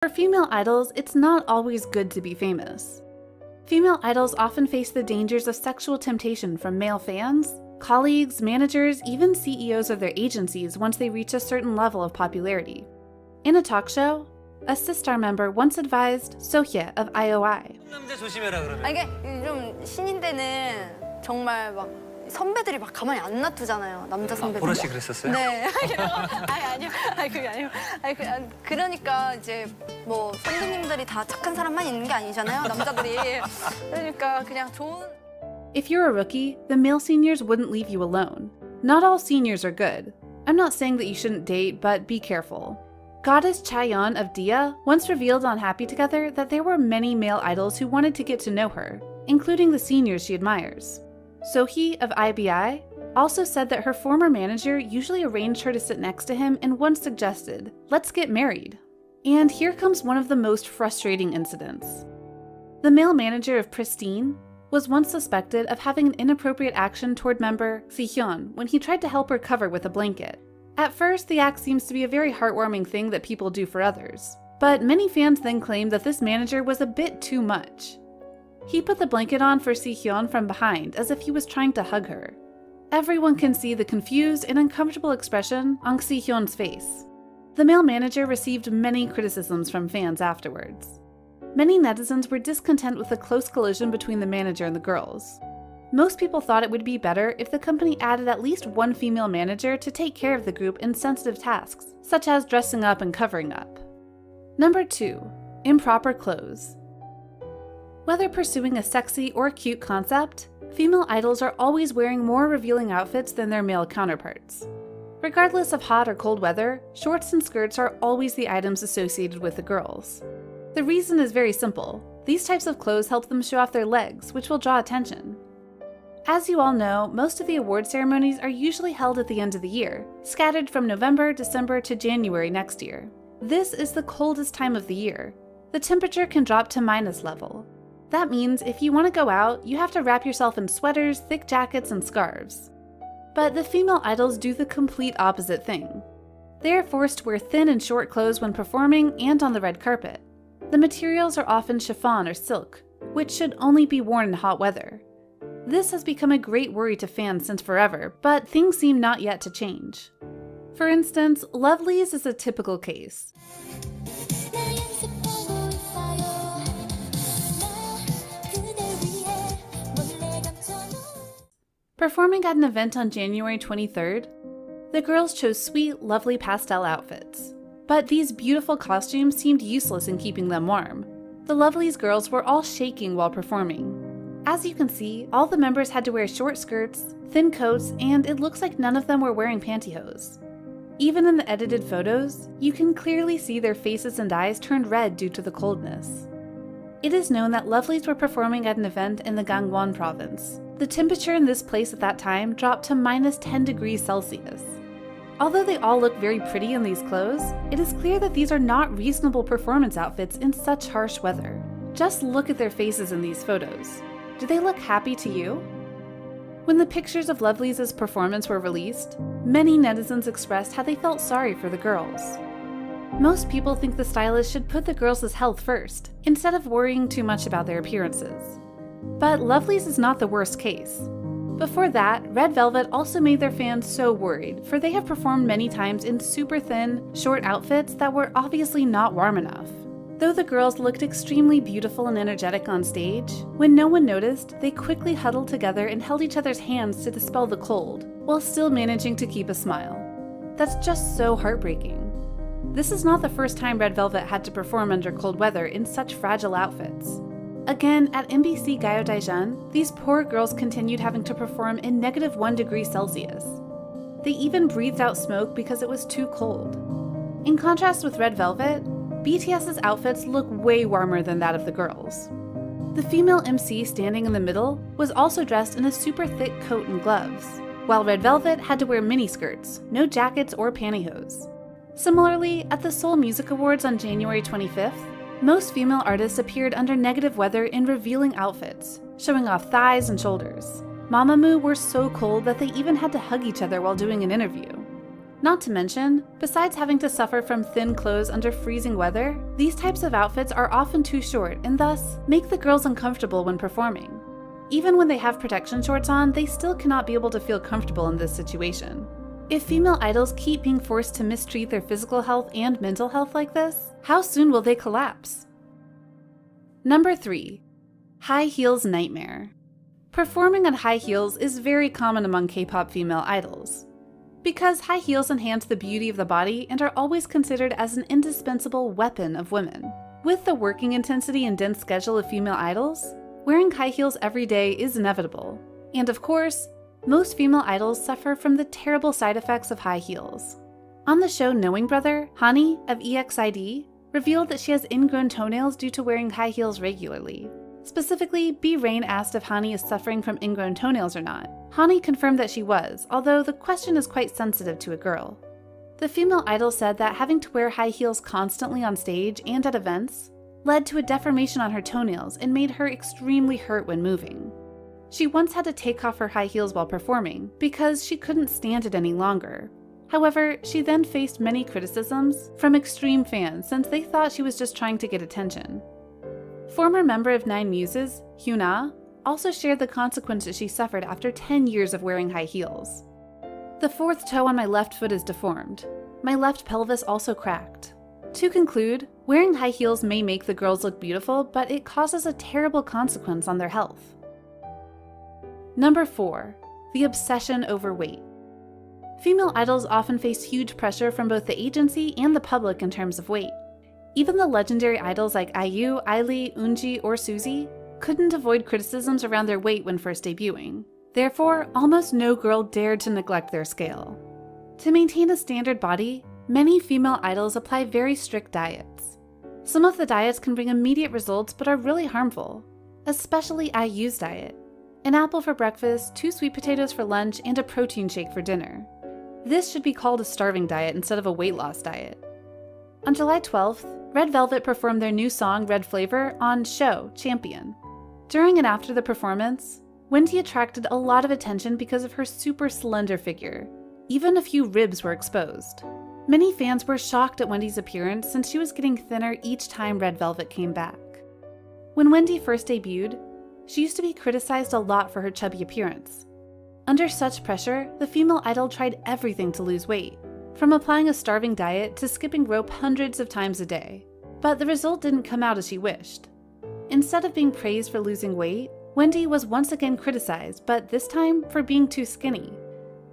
For female idols, it's not always good to be famous. Female idols often face the dangers of sexual temptation from male fans, colleagues, managers, even CEOs of their agencies once they reach a certain level of popularity. In a talk show, a Sistar member once advised Sohye of IOI. 남자 조심해라 그러면. 이게 좀 신인 때는 정말 막 선배들이 막 가만히 안 놔두잖아요. 남자 선배들. 보라 씨 그랬었어요? 네. 아니요. 그게 아니에요. 그러니까 이제 뭐 선배님들이 다 착한 사람만 있는 게 아니잖아요. 남자들이. 그러니까 그냥 좋은. If you're a rookie, the male seniors wouldn't leave you alone. Not all seniors are good. I'm not saying that you shouldn't date, but be careful. Goddess Chaeyeon of Dia once revealed on Happy Together that there were many male idols who wanted to get to know her, including the seniors she admires. Sohee of IBI also said that her former manager usually arranged her to sit next to him and once suggested, "Let's get married." And here comes one of the most frustrating incidents. The male manager of Pristine was once suspected of having an inappropriate action toward member Sihyun when he tried to help her cover with a blanket. At first, the act seems to be a very heartwarming thing that people do for others, but many fans then claimed that this manager was a bit too much. He put the blanket on for Sihyun from behind as if he was trying to hug her. Everyone can see the confused and uncomfortable expression on Sihyun's face. The male manager received many criticisms from fans afterwards. Many netizens were discontent with the close collision between the manager and the girls. Most people thought it would be better if the company added at least one female manager to take care of the group in sensitive tasks, such as dressing up and covering up. Number 2. Improper clothes. Whether pursuing a sexy or cute concept, female idols are always wearing more revealing outfits than their male counterparts. Regardless of hot or cold weather, shorts and skirts are always the items associated with the girls. The reason is very simple. These types of clothes help them show off their legs, which will draw attention. As you all know, most of the award ceremonies are usually held at the end of the year, scattered from November, December to January next year. This is the coldest time of the year. The temperature can drop to minus level. That means if you want to go out, you have to wrap yourself in sweaters, thick jackets, and scarves. But the female idols do the complete opposite thing. They are forced to wear thin and short clothes when performing and on the red carpet. The materials are often chiffon or silk, which should only be worn in hot weather. This has become a great worry to fans since forever, but things seem not yet to change. For instance, Lovelyz is a typical case. Performing at an event on January 23rd, the girls chose sweet, lovely pastel outfits. But these beautiful costumes seemed useless in keeping them warm. The Lovelyz girls were all shaking while performing. As you can see, all the members had to wear short skirts, thin coats, and it looks like none of them were wearing pantyhose. Even in the edited photos, you can clearly see their faces and eyes turned red due to the coldness. It is known that Lovelyz were performing at an event in the Gangwon province. The temperature in this place at that time dropped to minus 10 degrees Celsius. Although they all look very pretty in these clothes, it is clear that these are not reasonable performance outfits in such harsh weather. Just look at their faces in these photos. Do they look happy to you? When the pictures of Lovelyz's performance were released, many netizens expressed how they felt sorry for the girls. Most people think the stylist should put the girls' health first, instead of worrying too much about their appearances. But Lovelyz is not the worst case. Before that, Red Velvet also made their fans so worried, for they have performed many times in super thin, short outfits that were obviously not warm enough. Though the girls looked extremely beautiful and energetic on stage, when no one noticed, they quickly huddled together and held each other's hands to dispel the cold, while still managing to keep a smile. That's just so heartbreaking. This is not the first time Red Velvet had to perform under cold weather in such fragile outfits. Again, at MBC Gayodaejeon, these poor girls continued having to perform in negative 1 degree Celsius. They even breathed out smoke because it was too cold. In contrast with Red Velvet, BTS's outfits look way warmer than that of the girls. The female MC standing in the middle was also dressed in a super thick coat and gloves, while Red Velvet had to wear miniskirts, no jackets or pantyhose. Similarly, at the Seoul Music Awards on January 25th, most female artists appeared under negative weather in revealing outfits, showing off thighs and shoulders. Mamamoo were so cold that they even had to hug each other while doing an interview. Not to mention, besides having to suffer from thin clothes under freezing weather, these types of outfits are often too short and thus make the girls uncomfortable when performing. Even when they have protection shorts on, they still cannot be able to feel comfortable in this situation. If female idols keep being forced to mistreat their physical health and mental health like this, how soon will they collapse? Number 3. High heels nightmare. Performing on high heels is very common among K-pop female idols. Because high heels enhance the beauty of the body and are always considered as an indispensable weapon of women. With the working intensity and dense schedule of female idols, wearing high heels every day is inevitable. And of course, most female idols suffer from the terrible side effects of high heels. On the show Knowing Brother, Hani of EXID revealed that she has ingrown toenails due to wearing high heels regularly. Specifically, B. Rain asked if Hani is suffering from ingrown toenails or not. Hani confirmed that she was, although the question is quite sensitive to a girl. The female idol said that having to wear high heels constantly on stage and at events led to a deformation on her toenails and made her extremely hurt when moving. She once had to take off her high heels while performing because she couldn't stand it any longer. However, she then faced many criticisms from extreme fans since they thought she was just trying to get attention. Former member of Nine Muses, Hyuna, also shared the consequences she suffered after 10 years of wearing high heels. The fourth toe on my left foot is deformed. My left pelvis also cracked. To conclude, wearing high heels may make the girls look beautiful, but it causes a terrible consequence on their health. Number 4. The obsession over weight. Female idols often face huge pressure from both the agency and the public in terms of weight. Even the legendary idols like IU, Ailee, Eunji, or Suzy couldn't avoid criticisms around their weight when first debuting. Therefore, almost no girl dared to neglect their scale. To maintain a standard body, many female idols apply very strict diets. Some of the diets can bring immediate results but are really harmful, especially IU's diet. An apple for breakfast, 2 sweet potatoes for lunch, and a protein shake for dinner. This should be called a starving diet instead of a weight loss diet. On July 12th, Red Velvet performed their new song Red Flavor on Show Champion. During and after the performance, Wendy attracted a lot of attention because of her super slender figure. Even a few ribs were exposed. Many fans were shocked at Wendy's appearance since she was getting thinner each time Red Velvet came back. When Wendy first debuted, she used to be criticized a lot for her chubby appearance. Under such pressure, the female idol tried everything to lose weight, from applying a starving diet to skipping rope hundreds of times a day. But the result didn't come out as she wished. Instead of being praised for losing weight, Wendy was once again criticized, but this time for being too skinny.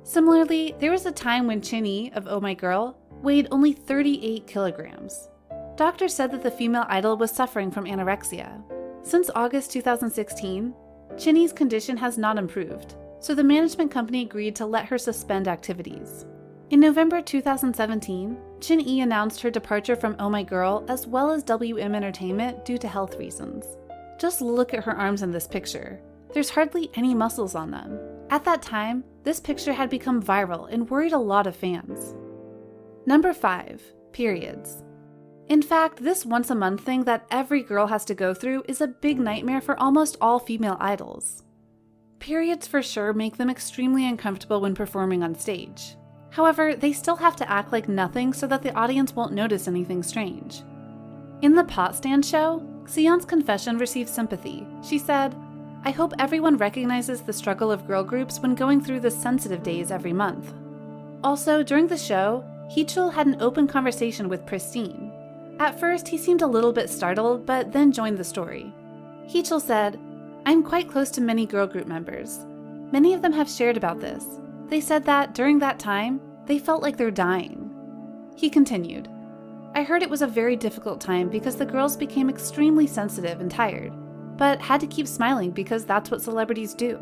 Similarly, there was a time when Chin-E of Oh My Girl weighed only 38 kilograms. Doctors said that the female idol was suffering from anorexia. Since August 2016, Chin-E's condition has not improved, so the management company agreed to let her suspend activities. In November 2017, Chin-E announced her departure from Oh My Girl as well as WM Entertainment due to health reasons. Just look at her arms in this picture. There's hardly any muscles on them. At that time, this picture had become viral and worried a lot of fans. Number 5. Periods. In fact, this once-a-month thing that every girl has to go through is a big nightmare for almost all female idols. Periods for sure make them extremely uncomfortable when performing on stage. However, they still have to act like nothing so that the audience won't notice anything strange. In the Pot Stand show, Sion's confession received sympathy. She said, "I hope everyone recognizes the struggle of girl groups when going through the sensitive days every month." Also, during the show, Heechul had an open conversation with Pristine. At first, he seemed a little bit startled, but then joined the story. Heechul said, "I'm quite close to many girl group members. Many of them have shared about this. They said that, during that time, they felt like they're dying." He continued, "I heard it was a very difficult time because the girls became extremely sensitive and tired, but had to keep smiling because that's what celebrities do."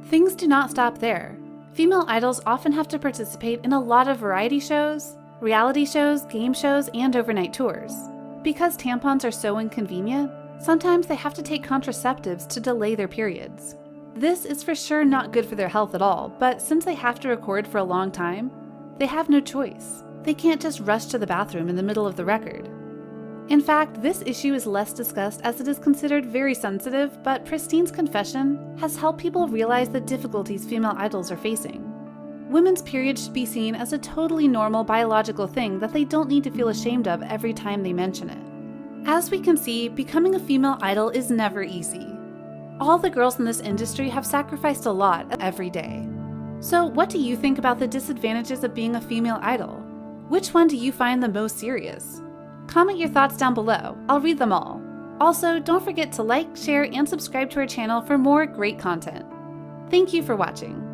Things do not stop there. Female idols often have to participate in a lot of variety shows, reality shows, game shows, and overnight tours. Because tampons are so inconvenient, sometimes they have to take contraceptives to delay their periods. This is for sure not good for their health at all, but since they have to record for a long time, they have no choice. They can't just rush to the bathroom in the middle of the record. In fact, this issue is less discussed as it is considered very sensitive, but Pristine's confession has helped people realize the difficulties female idols are facing. women's periods should be seen as a totally normal biological thing that they don't need to feel ashamed of every time they mention it. As we can see, becoming a female idol is never easy. All the girls in this industry have sacrificed a lot every day. So what do you think about the disadvantages of being a female idol? Which one do you find the most serious? Comment your thoughts down below. I'll read them all. Also, don't forget to like, share, and subscribe to our channel for more great content. Thank you for watching.